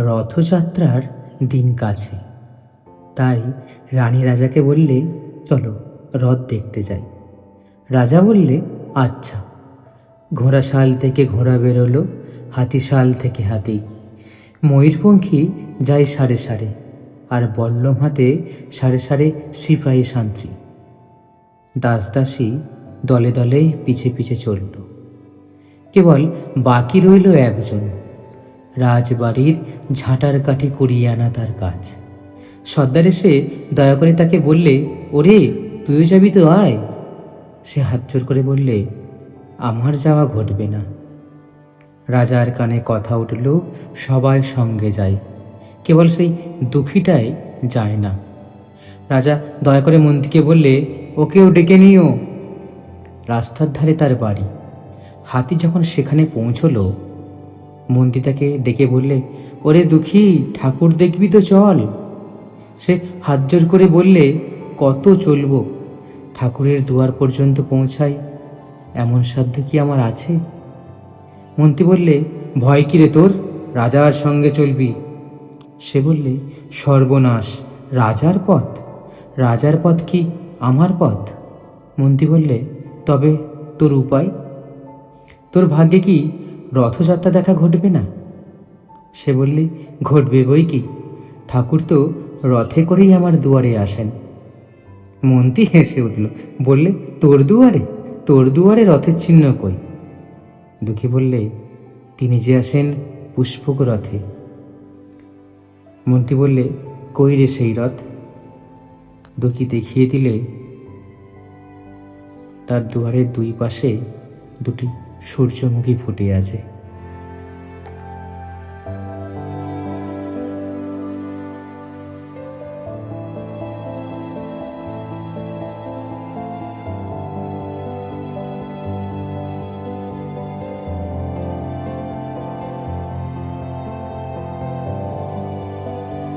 রথযাত্রার দিন কাছে, তাই রানী রাজাকে বললে, চলো রথ দেখতে যাই। রাজা বললে, আচ্ছা। ঘোড়াশাল থেকে ঘোড়া বেরোলো, হাতিশাল থেকে হাতি, ময়ূরপঙ্খী যায় সারে সারে, আর বল্লম হাতে সারে সারে সিপাহী শান্তি। দাসদাসী দলে দলে পিছে পিছে চলল। কেবল বাকি রইল একজন, রাজবাড়ির ঝাঁটার কাঠি কুড়িয়ে আনা তার কাজ। সর্দার এসে দয়া করে তাকে বললে, ওরে তুইও যাবি তো, আয়। সে হাত জোর করে বললে, আমার যাওয়া ঘটবে না। রাজার কানে কথা উঠল, সবাই সঙ্গে যায়, কেবল সেই দুঃখীটাই যায় না। রাজা দয়া করে মন্ত্রীকে বললে, ওকেও ডেকে নিও। রাস্তার ধারে তার বাড়ি। হাতি যখন সেখানে পৌঁছলো, মন্ত্রী তাকে ডেকে বললে, ওরে দুঃখী, ঠাকুর দেখবি তো, চল। সে হাত জোর করে বললে, কত চলব? ঠাকুরের দুয়ার পর্যন্ত পৌঁছাই, এমন সাধ্য কি আমার আছে? মন্ত্রী বললে, ভয় কি রে তোর? রাজার সঙ্গে চলবি। সে বললে, সর্বনাশ, রাজার পথ? রাজার পথ কি আমার পথ? মন্ত্রী বললে, তবে তোর উপায়? তোর ভাগ্যে কি রথযাত্রা দেখা ঘটবে না? সে বললে, ঘটবে বই কি, ঠাকুর তো রথে করেই আমার দুয়ারে আসেন। মন্ত্রী হেসে উঠল, বললে, তোর দুয়ারে? তোর দুয়ারে রথের চিহ্ন কই? দুঃখী বললে, তিনি যে আসেন পুষ্পক রথে। মন্ত্রী বললে, কই রে সেই রথ? দুঃখী দেখিয়ে দিলে, তার দুয়ারের দুই পাশে দুটি সূর্যমুখী ফুটে আছে।